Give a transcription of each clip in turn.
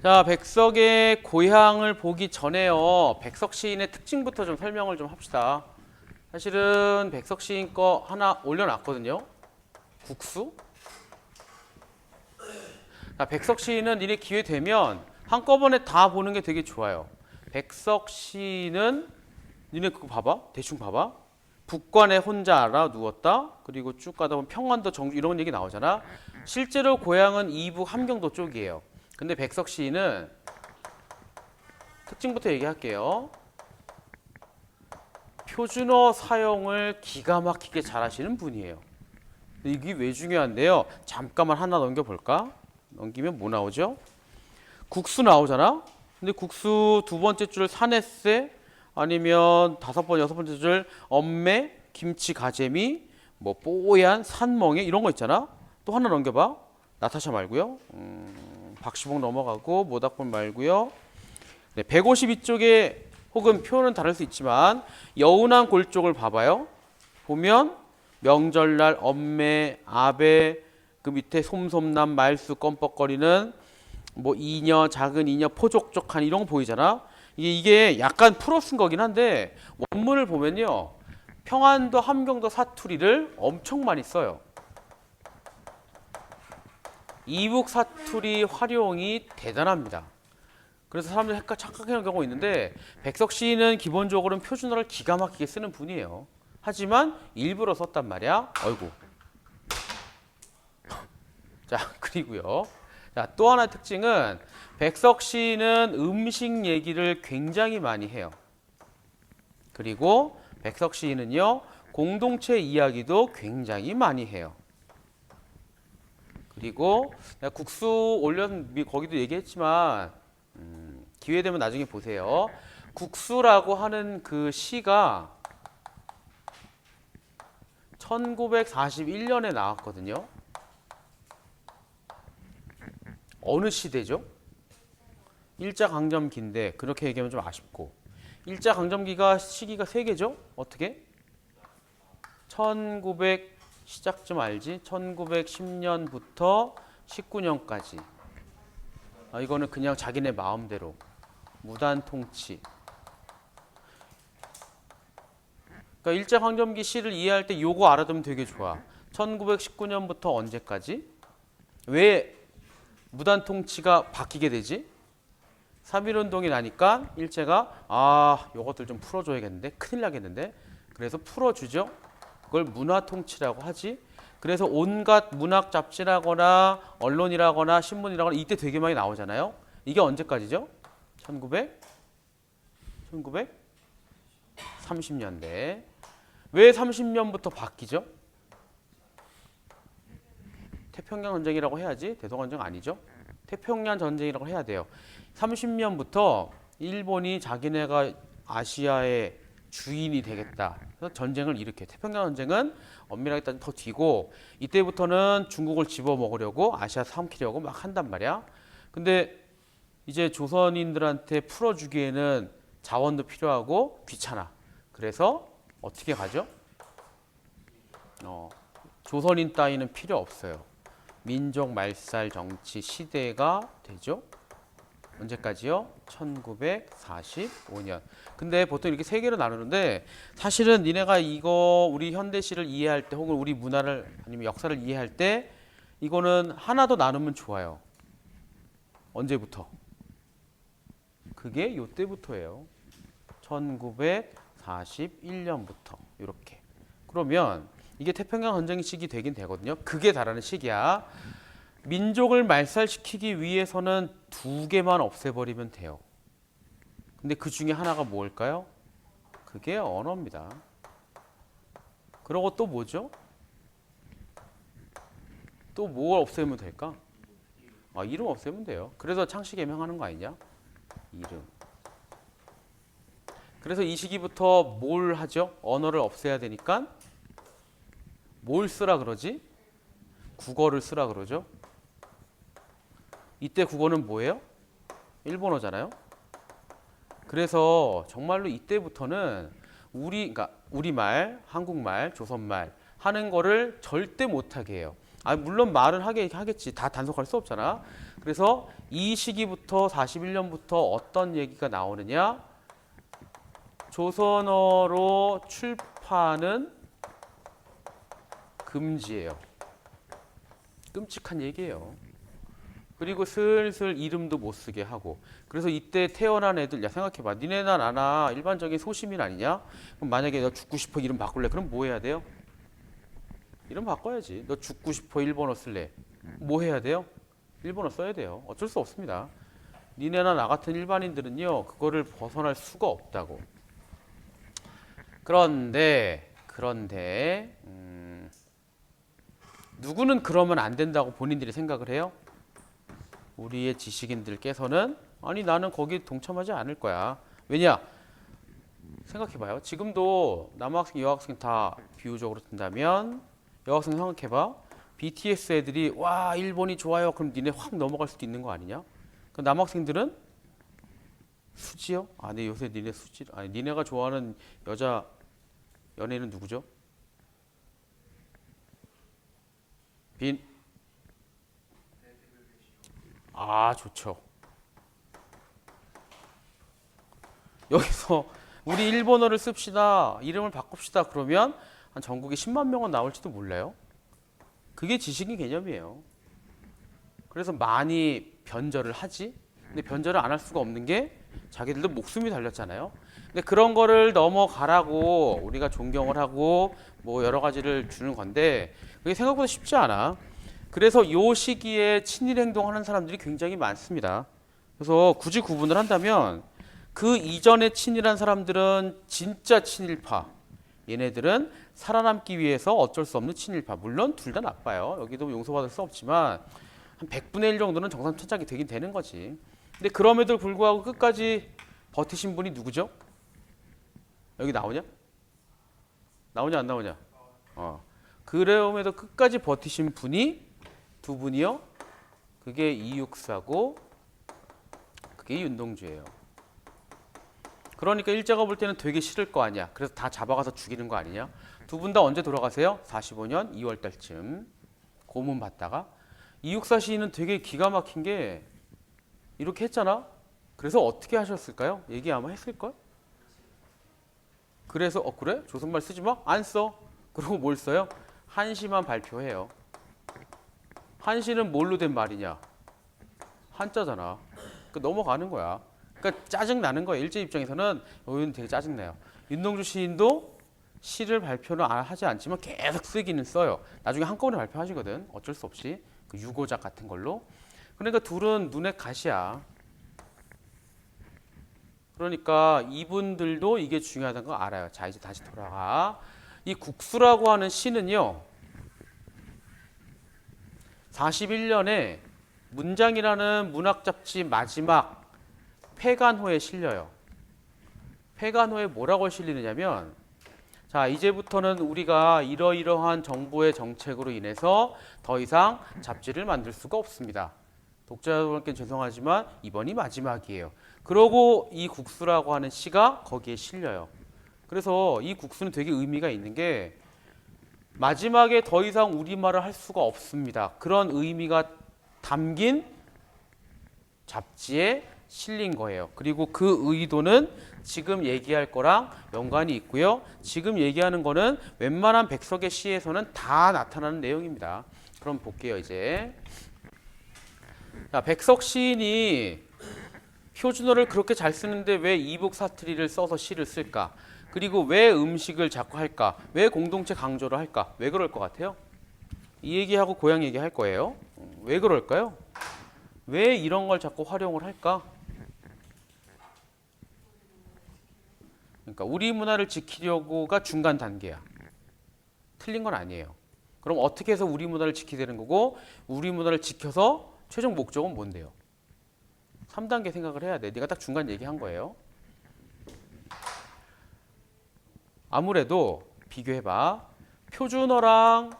자, 백석의 고향을 보기 전에요. 백석 시인의 특징부터 좀 설명을 좀 합시다. 사실은 백석 시인 거 하나 올려놨거든요. 국수. 자, 백석 시인은 니네 기회 되면 한꺼번에 다 보는 게 되게 좋아요. 백석 시인은 니네 그거 봐봐. 대충 봐봐. 북관에 혼자 알아 누웠다. 그리고 쭉 가다 보면 평안도 정주 이런 얘기 나오잖아. 실제로 고향은 이북 함경도 쪽이에요. 근데 백석 시인은 특징부터 얘기할게요. 표준어 사용을 기가 막히게 잘하시는 분이에요. 이게 왜 중요한데요? 잠깐만 하나 넘겨볼까? 넘기면 뭐 나오죠? 국수 나오잖아? 근데 국수 두 번째 줄 산에세 아니면 다섯 번, 여섯 번째 줄 엄매, 김치, 가재미, 뭐 뽀얀, 산멍에 이런 거 있잖아? 또 하나 넘겨봐. 나타샤 말고요. 박시봉 넘어가고 모닥불 말고요. 네, 152쪽에 혹은 표현은 다를 수 있지만 여운한 골 쪽을 봐봐요. 보면 명절날 엄매, 아베, 그 밑에 솜솜남, 말수, 껌뻑거리는 뭐 이녀, 작은 이녀, 포족족한 이런 거 보이잖아. 이게 약간 풀어 쓴 거긴 한데 원문을 보면요. 평안도, 함경도 사투리를 엄청 많이 써요. 이북 사투리 활용이 대단합니다. 그래서 사람들이 착각하는 경우가 있는데 백석 시인은 기본적으로는 표준어를 기가 막히게 쓰는 분이에요. 하지만 일부러 썼단 말이야. 어이구. 자, 그리고요. 자, 또 하나의 특징은 백석 시인은 음식 얘기를 굉장히 많이 해요. 그리고 백석 시인은요. 공동체 이야기도 굉장히 많이 해요. 그리고 내가 국수 올려서 거기도 얘기했지만 기회 되면 나중에 보세요. 국수라고 하는 그 시가 1941년에 나왔거든요. 어느 시대죠? 일제강점기인데 그렇게 얘기하면 좀 아쉽고 일제강점기가 시기가 세 개죠? 어떻게? 1900 시작쯤 알지? 1910년부터 19년까지 이거는 그냥 자기네 마음대로 무단 통치. 그러니까 일제강점기 시를 이해할 때 요거 알아두면 되게 좋아. 1919년부터 언제까지? 왜 무단 통치가 바뀌게 되지? 3.1운동이 나니까 일제가 요것들 좀 풀어줘야겠는데 큰일 나겠는데 그래서 풀어주죠. 그걸 문화통치라고 하지. 그래서 온갖 문학 잡지라거나 언론이라거나 신문이라거나 이때 되게 많이 나오잖아요. 이게 언제까지죠? 1930년대. 왜 30년부터 바뀌죠? 태평양 전쟁이라고 해야지. 대동아 전쟁 아니죠? 태평양 전쟁이라고 해야 돼요. 30년부터 일본이 자기네가 아시아의 주인이 되겠다. 그래서 전쟁을 일으켜. 태평양 전쟁은 엄밀하게 따지면 더 뒤고 이때부터는 중국을 집어먹으려고 아시아 삼키려고 막 한단 말이야. 근데 이제 조선인들한테 풀어주기에는 자원도 필요하고 귀찮아. 그래서 어떻게 가죠? 조선인 따위는 필요 없어요. 민족 말살 정치 시대가 되죠. 언제까지요? 1945년. 근데 보통 이렇게 세 개로 나누는데 사실은 니네가 이거 우리 현대시를 이해할 때 혹은 우리 문화를 아니면 역사를 이해할 때 이거는 하나 더 나누면 좋아요. 언제부터? 그게 요때부터예요. 1941년부터 이렇게. 그러면 이게 태평양 전쟁 시기 되긴 되거든요. 그게 다라는 시기야. 민족을 말살시키기 위해서는 두 개만 없애버리면 돼요. 근데 그 중에 하나가 뭘까요? 그게 언어입니다. 그러고 또 뭐죠? 또 뭘 없애면 될까? 이름 없애면 돼요. 그래서 창씨개명하는 거 아니냐? 이름. 그래서 이 시기부터 뭘 하죠? 언어를 없애야 되니까 뭘 쓰라 그러지? 국어를 쓰라 그러죠. 이때 국어는 뭐예요? 일본어잖아요. 그래서 정말로 이때부터는 그러니까 우리말, 한국말, 조선말 하는 거를 절대 못하게 해요. 아, 물론 말은 하겠지. 다 단속할 수 없잖아. 그래서 이 시기부터 41년부터 어떤 얘기가 나오느냐? 조선어로 출판은 금지예요. 끔찍한 얘기예요. 그리고 슬슬 이름도 못 쓰게 하고. 그래서 이때 태어난 애들, 야 생각해봐. 니네나 나나 일반적인 소시민 아니냐? 그럼 만약에 너 죽고 싶어 이름 바꿀래? 그럼 뭐 해야 돼요? 이름 바꿔야지. 너 죽고 싶어 일본어 쓸래? 뭐 해야 돼요? 일본어 써야 돼요. 어쩔 수 없습니다. 니네나 나 같은 일반인들은요, 그거를 벗어날 수가 없다고. 그런데 누구는 그러면 안 된다고 본인들이 생각을 해요? 우리의 지식인들께서는 아니 나는 거기 동참하지 않을 거야. 왜냐? 생각해봐요. 지금도 남학생, 여학생 다 비유적으로 든다면 여학생 생각해봐. BTS 애들이 와 일본이 좋아요. 그럼 니네 확 넘어갈 수도 있는 거 아니냐? 그 남학생들은 수지요? 아, 네 요새 니네 수지. 아니 니네가 좋아하는 여자 연예인은 누구죠? 아, 좋죠. 여기서 우리 일본어를 씁시다. 이름을 바꿉시다. 그러면 한 전국에 10만 명은 나올지도 몰라요. 그게 지식인 개념이에요. 그래서 많이 변절을 하지. 근데 변절을 안 할 수가 없는 게 자기들도 목숨이 달렸잖아요. 근데 그런 거를 넘어가라고 우리가 존경을 하고 뭐 여러 가지를 주는 건데 그게 생각보다 쉽지 않아. 그래서 요 시기에 친일 행동하는 사람들이 굉장히 많습니다. 그래서 굳이 구분을 한다면 그 이전에 친일한 사람들은 진짜 친일파. 얘네들은 살아남기 위해서 어쩔 수 없는 친일파. 물론 둘 다 나빠요. 여기도 용서받을 수 없지만 한 100분의 1 정도는 정상천착이 되긴 되는 거지. 근데 그럼에도 불구하고 끝까지 버티신 분이 누구죠? 여기 나오냐? 나오냐 안 나오냐? 그럼에도 끝까지 버티신 분이 두 분이요. 그게 이육사고 그게 윤동주예요. 그러니까 일제가 볼 때는 되게 싫을 거 아니야. 그래서 다 잡아가서 죽이는 거 아니냐? 두 분 다 언제 돌아가세요? 45년 2월 달쯤 고문 받다가 이육사 시인은 되게 기가 막힌 게 이렇게 했잖아. 그래서 어떻게 하셨을까요? 얘기 아마 했을걸? 그래서 그래? 조선말 쓰지 마? 안 써. 그리고 뭘 써요? 한시만 발표해요. 한시는 뭘로 된 말이냐? 한자잖아. 그 넘어가는 거야. 그러니까 짜증 나는 거야. 일제 입장에서는 여기는 되게 짜증 나요. 윤동주 시인도 시를 발표는 하지 않지만 계속 쓰기는 써요. 나중에 한꺼번에 발표하시거든. 어쩔 수 없이 그 유고작 같은 걸로. 그러니까 둘은 눈에 가시야. 그러니까 이분들도 이게 중요하다는 거 알아요. 자 이제 다시 돌아가. 이 국수라고 하는 시는요. 41년에 문장이라는 문학 잡지 마지막 폐간호에 실려요. 폐간호에 뭐라고 실리느냐면 자 이제부터는 우리가 이러이러한 정부의 정책으로 인해서 더 이상 잡지를 만들 수가 없습니다. 독자분께 죄송하지만 이번이 마지막이에요. 그러고 이 국수라고 하는 시가 거기에 실려요. 그래서 이 국수는 되게 의미가 있는 게 마지막에 더 이상 우리말을 할 수가 없습니다. 그런 의미가 담긴 잡지에 실린 거예요. 그리고 그 의도는 지금 얘기할 거랑 연관이 있고요. 지금 얘기하는 거는 웬만한 백석의 시에서는 다 나타나는 내용입니다. 그럼 볼게요, 이제. 자, 백석 시인이 표준어를 그렇게 잘 쓰는데 왜 이북 사투리를 써서 시를 쓸까? 그리고 왜 음식을 자꾸 할까? 왜 공동체 강조를 할까? 왜 그럴 것 같아요? 이 얘기하고 고향 얘기할 거예요. 왜 그럴까요? 왜 이런 걸 자꾸 활용을 할까? 그러니까 우리 문화를 지키려고가 중간 단계야. 틀린 건 아니에요. 그럼 어떻게 해서 우리 문화를 지키게 되는 거고 우리 문화를 지켜서 최종 목적은 뭔데요? 3단계 생각을 해야 돼. 네가 딱 중간 얘기한 거예요. 아무래도 비교해봐. 표준어랑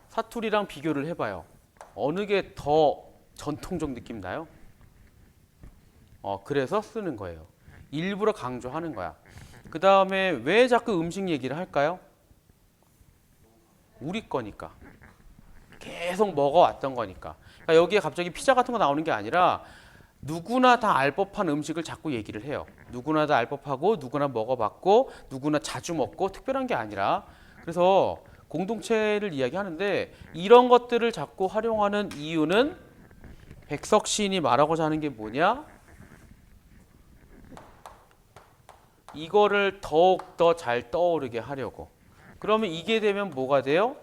사투리랑 비교를 해봐요. 어느 게 더 전통적 느낌 나요? 그래서 쓰는 거예요. 일부러 강조하는 거야. 그 다음에 왜 자꾸 음식 얘기를 할까요? 우리 거니까. 계속 먹어왔던 거니까. 그러니까 여기에 갑자기 피자 같은 거 나오는 게 아니라 누구나 다 알 법한 음식을 자꾸 얘기를 해요. 누구나 다 알 법하고 누구나 먹어봤고 누구나 자주 먹고 특별한 게 아니라 그래서 공동체를 이야기하는데 이런 것들을 자꾸 활용하는 이유는 백석 시인이 말하고자 하는 게 뭐냐? 이거를 더욱더 잘 떠오르게 하려고. 그러면 이게 되면 뭐가 돼요?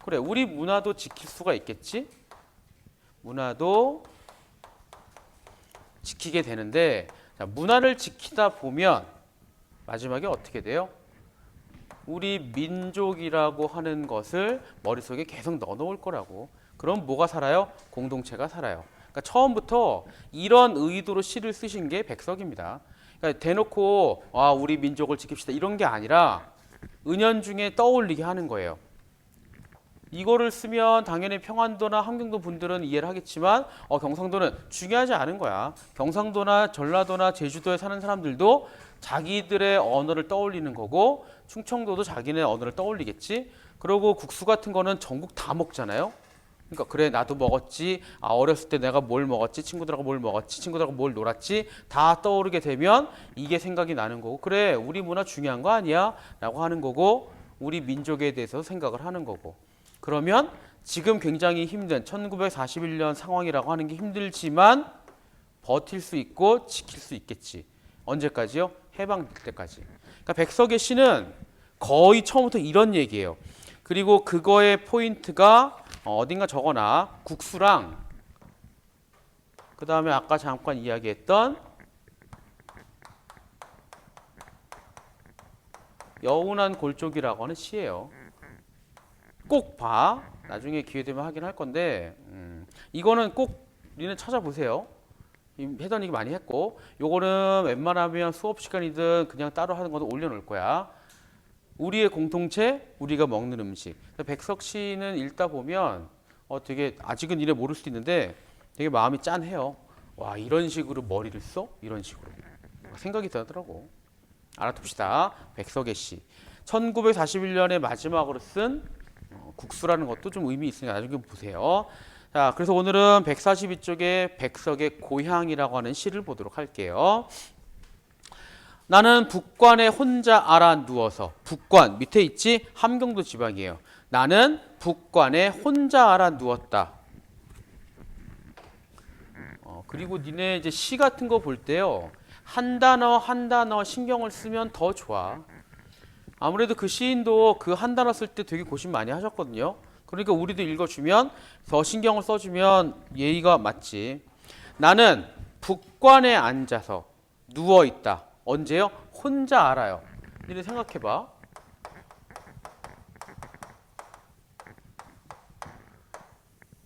그래, 우리 문화도 지킬 수가 있겠지? 문화도 지키게 되는데 자, 문화를 지키다 보면 마지막에 어떻게 돼요? 우리 민족이라고 하는 것을 머릿속에 계속 넣어놓을 거라고. 그럼 뭐가 살아요? 공동체가 살아요. 그러니까 처음부터 이런 의도로 시를 쓰신 게 백석입니다. 그러니까 대놓고 우리 민족을 지킵시다 이런 게 아니라 은연중에 떠올리게 하는 거예요. 이거를 쓰면 당연히 평안도나 함경도 분들은 이해를 하겠지만 경상도는 중요하지 않은 거야. 경상도나 전라도나 제주도에 사는 사람들도 자기들의 언어를 떠올리는 거고 충청도도 자기네 언어를 떠올리겠지. 그리고 국수 같은 거는 전국 다 먹잖아요. 그러니까 그래 나도 먹었지. 어렸을 때 내가 뭘 먹었지. 친구들하고 뭘 먹었지. 친구들하고 뭘 놀았지. 다 떠오르게 되면 이게 생각이 나는 거고 그래 우리 문화 중요한 거 아니야? 라고 하는 거고 우리 민족에 대해서 생각을 하는 거고 그러면 지금 굉장히 힘든 1941년 상황이라고 하는 게 힘들지만 버틸 수 있고 지킬 수 있겠지. 언제까지요? 해방될 때까지. 그러니까 백석의 시는 거의 처음부터 이런 얘기예요. 그리고 그거의 포인트가 어딘가 적어놔. 국수랑 그 다음에 아까 잠깐 이야기했던 여운한 골쪽이라고 하는 시예요. 꼭 봐. 나중에 기회 되면 하긴 할 건데 이거는 꼭 니는 찾아보세요. 해던 얘기 많이 했고 요거는 웬만하면 수업 시간이든 그냥 따로 하는 것도 올려놓을 거야. 우리의 공통체, 우리가 먹는 음식. 백석 시는 읽다 보면 되게 아직은 니네 모를 수도 있는데 되게 마음이 짠해요. 와 이런 식으로 머리를 써? 이런 식으로 생각이 들더라고. 알아둡시다. 백석의 시 1941년에 마지막으로 쓴 국수라는 것도 좀 의미 있으니까 나중에 보세요. 자, 그래서 오늘은 142쪽에 백석의 고향이라고 하는 시를 보도록 할게요. 나는 북관에 혼자 알아 누워서. 북관 밑에 있지? 함경도 지방이에요. 나는 북관에 혼자 알아 누웠다. 그리고 니네 이제 시 같은 거 볼 때요. 한 단어 한 단어 신경을 쓰면 더 좋아. 아무래도 그 시인도 그 한 단어 쓸 때 되게 고심 많이 하셨거든요. 그러니까 우리도 읽어주면 더 신경을 써주면 예의가 맞지. 나는 북관에 앉아서 누워있다. 언제요? 혼자 알아요. 니네 생각해봐.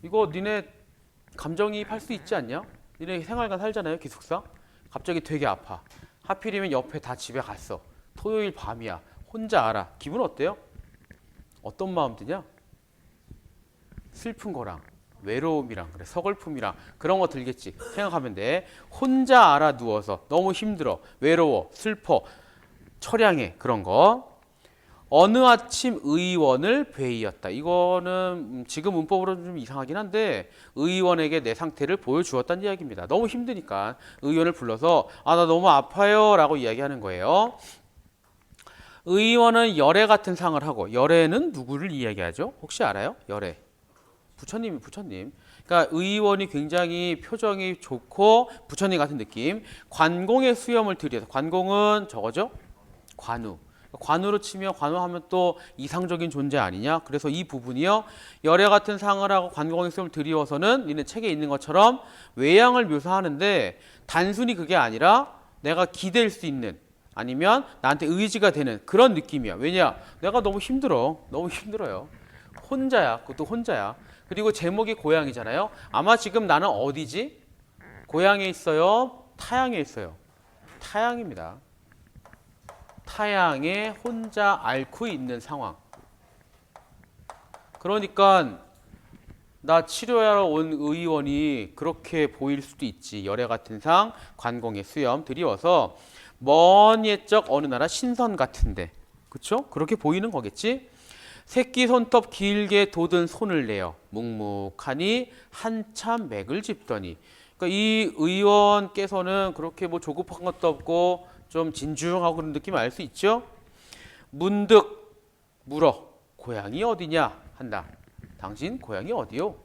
이거 니네 감정이입할 수 있지 않냐? 니네 생활관 살잖아요. 기숙사. 갑자기 되게 아파. 하필이면 옆에 다 집에 갔어. 토요일 밤이야. 혼자 알아. 기분 어때요? 어떤 마음 드냐? 슬픈 거랑 외로움이랑 그래 서글픔이랑 그런 거 들겠지. 생각하면 돼. 혼자 알아 누워서 너무 힘들어. 외로워. 슬퍼. 처량해. 그런 거. 어느 아침 의원을 뵈이었다. 이거는 지금 문법으로는 좀 이상하긴 한데 의원에게 내 상태를 보여주었다는 이야기입니다. 너무 힘드니까 의원을 불러서 나 너무 아파요 라고 이야기하는 거예요. 의원은 열애 같은 상을 하고 열애는 누구를 이야기하죠? 혹시 알아요? 열애. 부처님. 그러니까 의원이 굉장히 표정이 좋고 부처님 같은 느낌. 관공의 수염을 들여서 관공은 저거죠? 관우. 관우로 치면 관우하면 또 이상적인 존재 아니냐? 그래서 이 부분이요. 열애 같은 상을 하고 관공의 수염을 들이워서는 니네 책에 있는 것처럼 외양을 묘사하는데 단순히 그게 아니라 내가 기댈 수 있는 아니면 나한테 의지가 되는 그런 느낌이야. 왜냐? 내가 너무 힘들어. 너무 힘들어요. 혼자야. 그것도 혼자야. 그리고 제목이 고향이잖아요. 아마 지금 나는 어디지? 고향에 있어요? 타향에 있어요? 타향입니다. 타향에 혼자 앓고 있는 상황. 그러니까 나 치료하러 온 의원이 그렇게 보일 수도 있지. 열애 같은 상, 관공의 수염 드리워서 먼 옛적 어느 나라 신선 같은데. 그쵸? 그렇게 보이는 거겠지? 새끼 손톱 길게 돋은 손을 내어 묵묵하니 한참 맥을 짚더니. 그러니까 이 의원께서는 그렇게 뭐 조급한 것도 없고 좀 진중하고 그런 느낌 알 수 있죠? 문득 물어 고향이 어디냐 한다. 당신 고향이 어디요?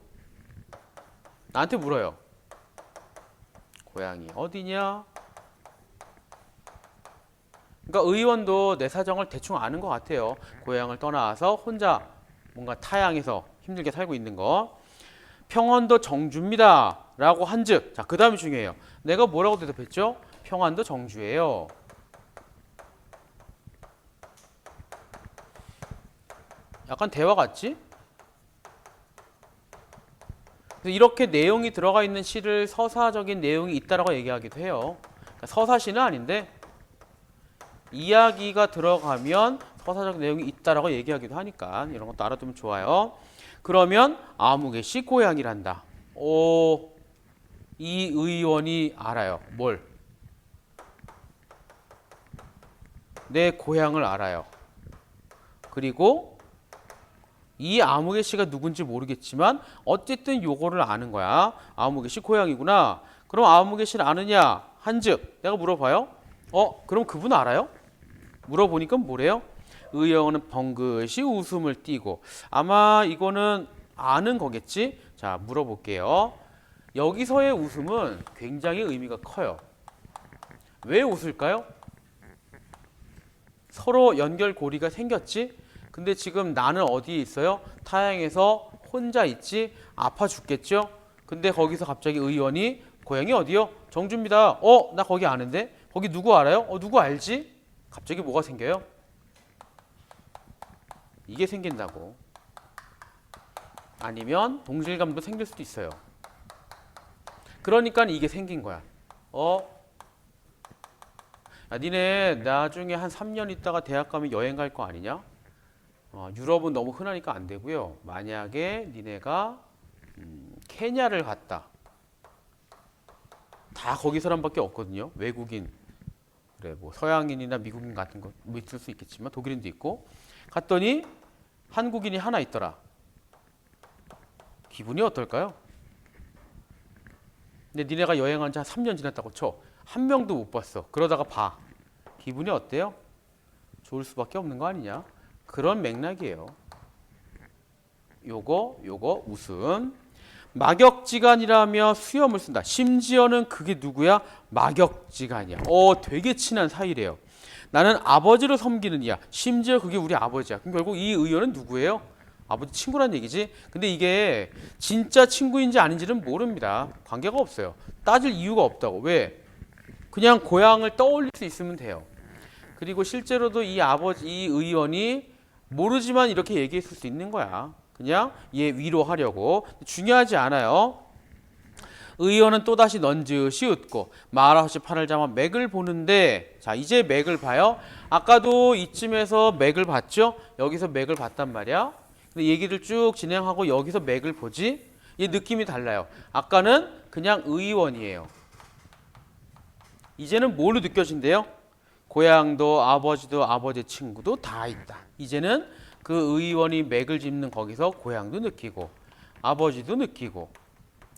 나한테 물어요. 고향이 어디냐? 그러니까 의원도 내 사정을 대충 아는 것 같아요. 고향을 떠나서 혼자 뭔가 타향에서 힘들게 살고 있는 거. 평안도 정주입니다 라고 한즉, 자, 그 다음이 중요해요. 내가 뭐라고 대답했죠? 평안도 정주예요. 약간 대화 같지? 이렇게 내용이 들어가 있는 시를 서사적인 내용이 있다라고 얘기하기도 해요. 그러니까 서사시는 아닌데 이야기가 들어가면 서사적 내용이 있다라고 얘기하기도 하니까 이런 것도 알아두면 좋아요. 그러면 아무개씨 고향이란다. 오, 이 의원이 알아요. 뭘? 내 고향을 알아요. 그리고 이 아무개씨가 누군지 모르겠지만 어쨌든 요거를 아는 거야. 아무개씨 고향이구나. 그럼 아무개씨를 아느냐? 한즉 내가 물어봐요. 그럼 그분 알아요? 물어보니까 뭐래요? 의영은 벙긋이 웃음을 띠고. 아마 이거는 아는 거겠지? 자, 물어볼게요. 여기서의 웃음은 굉장히 의미가 커요. 왜 웃을까요? 서로 연결고리가 생겼지? 근데 지금 나는 어디에 있어요? 타향에서 혼자 있지? 아파 죽겠죠? 근데 거기서 갑자기 의원이 고향이 어디요? 정주입니다. 나 거기 아는데? 거기 누구 알아요? 누구 알지? 갑자기 뭐가 생겨요? 이게 생긴다고. 아니면 동질감도 생길 수도 있어요. 그러니까 이게 생긴 거야. 야, 니네 나중에 한 3년 있다가 대학 가면 여행 갈 거 아니냐? 유럽은 너무 흔하니까 안 되고요. 만약에 니네가 케냐를 갔다. 다 거기 사람밖에 없거든요. 외국인. 그래, 뭐 서양인이나 미국인 같은 거 뭐 있을 수 있겠지만 독일인도 있고. 갔더니 한국인이 하나 있더라. 기분이 어떨까요? 근데 니네가 여행한 지 한 3년 지났다고 쳐. 한 명도 못 봤어. 그러다가 봐. 기분이 어때요? 좋을 수밖에 없는 거 아니냐? 그런 맥락이에요. 요거 웃음. 막역지간이라며 수염을 쓴다. 심지어는 그게 누구야? 막역지간이야. 되게 친한 사이래요. 나는 아버지를 섬기는 이야. 심지어 그게 우리 아버지야. 그럼 결국 이 의원은 누구예요? 아버지 친구란 얘기지. 근데 이게 진짜 친구인지 아닌지는 모릅니다. 관계가 없어요. 따질 이유가 없다고. 왜? 그냥 고향을 떠올릴 수 있으면 돼요. 그리고 실제로도 이 의원이 모르지만 이렇게 얘기했을 수 있는 거야. 그냥 얘 위로하려고. 중요하지 않아요. 의원은 또다시 넌지시 웃고 말없이 팔을 잡아 맥을 보는데, 자, 이제 맥을 봐요. 아까도 이쯤에서 맥을 봤죠? 여기서 맥을 봤단 말이야. 근데 얘기를 쭉 진행하고 여기서 맥을 보지? 이 느낌이 달라요. 아까는 그냥 의원이에요. 이제는 뭘로 느껴진대요? 고향도 아버지도 아버지 친구도 다 있다. 이제는 그 의원이 맥을 짚는 거기서 고향도 느끼고 아버지도 느끼고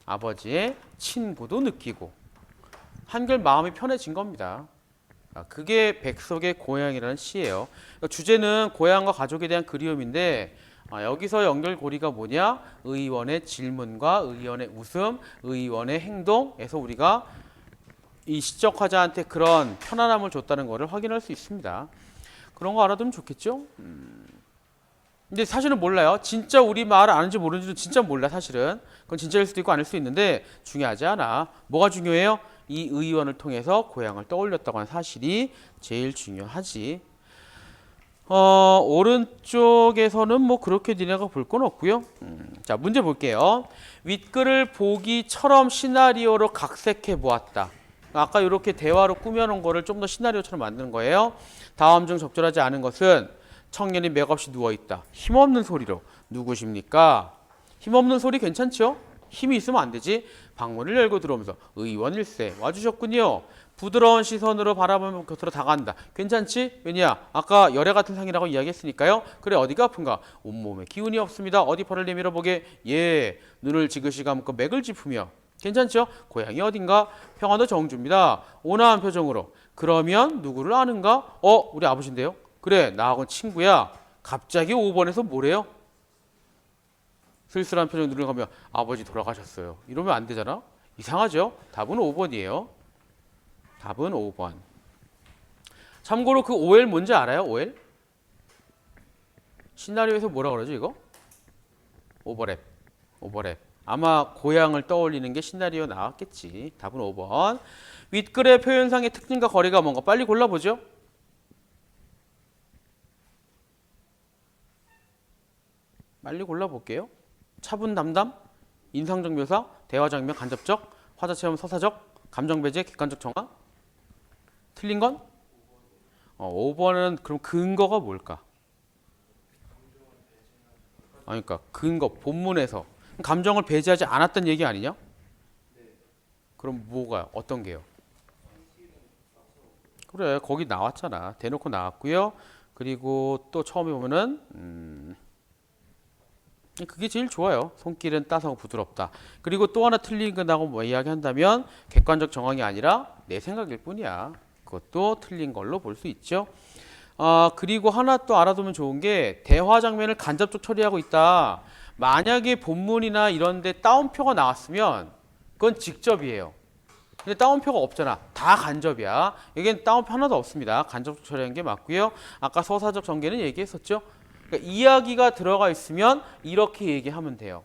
아버지의 친구도 느끼고 한결 마음이 편해진 겁니다. 그게 백석의 고향이라는 시예요. 주제는 고향과 가족에 대한 그리움인데 여기서 연결고리가 뭐냐? 의원의 질문과 의원의 웃음, 의원의 행동에서 우리가 이 시적 화자한테 그런 편안함을 줬다는 것을 확인할 수 있습니다. 그런 거 알아두면 좋겠죠? 근데 사실은 몰라요. 진짜 우리 말 아는지 모르는지도 진짜 몰라, 사실은. 그건 진짜일 수도 있고 아닐 수도 있는데 중요하지 않아. 뭐가 중요해요? 이 의원을 통해서 고향을 떠올렸다고 하는 사실이 제일 중요하지. 오른쪽에서는 뭐 그렇게 니네가 볼 건 없고요. 자, 문제 볼게요. 윗글을 보기처럼 시나리오로 각색해 보았다. 아까 이렇게 대화로 꾸며놓은 거를 좀 더 시나리오처럼 만드는 거예요. 다음 중 적절하지 않은 것은 청년이 맥없이 누워있다. 힘없는 소리로. 누구십니까? 힘없는 소리 괜찮죠? 힘이 있으면 안 되지. 방문을 열고 들어오면서 의원일세 와주셨군요. 부드러운 시선으로 바라보면 곁으로 다가간다. 괜찮지? 왜냐? 아까 열애 같은 상이라고 이야기했으니까요. 그래, 어디가 아픈가? 온몸에 기운이 없습니다. 어디 팔을 내밀어 보게. 예, 눈을 지그시 감고 맥을 짚으며. 괜찮죠? 고향이 어딘가? 평안도 정주입니다. 온화한 표정으로. 그러면 누구를 아는가? 우리 아버지인데요. 그래, 나하고 친구야. 갑자기 5번에서 뭐래요? 쓸쓸한 표정 눈을 감으며 아버지 돌아가셨어요. 이러면 안 되잖아. 이상하죠? 답은 5번이에요. 답은 5번. 참고로 그 OL 뭔지 알아요? OL? 시나리오에서 뭐라 그러죠 이거? 오버랩. 오버랩. 아마 고향을 떠올리는 게 시나리오 나왔겠지. 답은 5번. 윗글의 표현상의 특징과 거리가 뭔가 빨리 골라보죠. 빨리 골라볼게요. 차분 담담, 인상적 묘사, 대화 장면 간접적, 화자 체험 서사적, 감정 배제 객관적 정화. 틀린 건? 5번은 그럼 근거가 뭘까? 그러니까 근거 본문에서 감정을 배제하지 않았던 얘기 아니냐? 그럼 뭐가 어떤 게요? 그래, 거기 나왔잖아. 대놓고 나왔고요. 그리고 또 처음에 보면은 그게 제일 좋아요. 손길은 따사고 부드럽다. 그리고 또 하나 틀린 거라고 뭐 이야기한다면 객관적 정황이 아니라 내 생각일 뿐이야. 그것도 틀린 걸로 볼 수 있죠. 그리고 하나 또 알아두면 좋은 게 대화 장면을 간접적 처리하고 있다. 만약에 본문이나 이런 데 따옴표가 나왔으면 그건 직접이에요. 근데 따옴표가 없잖아. 다 간접이야. 여기는 따옴표 하나도 없습니다. 간접적 처리한 게 맞고요. 아까 서사적 전개는 얘기했었죠. 그러니까 이야기가 들어가 있으면 이렇게 얘기하면 돼요.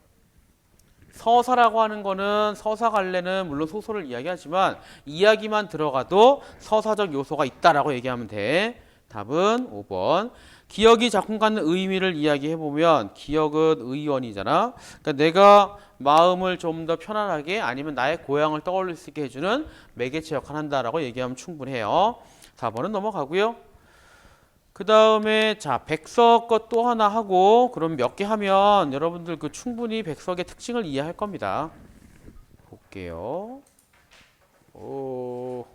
서사라고 하는 거는 서사 갈래는 물론 소설을 이야기하지만 이야기만 들어가도 서사적 요소가 있다라고 얘기하면 돼. 답은 5번. 기억이 작품 갖는 의미를 이야기해보면 기억은 의원이잖아. 그러니까 내가 마음을 좀 더 편안하게 아니면 나의 고향을 떠올릴 수 있게 해주는 매개체 역할을 한다라고 얘기하면 충분해요. 4번은 넘어가고요. 그 다음에 자 백석 것 또 하나 하고 그럼 몇 개 하면 여러분들 그 충분히 백석의 특징을 이해할 겁니다. 볼게요. 오.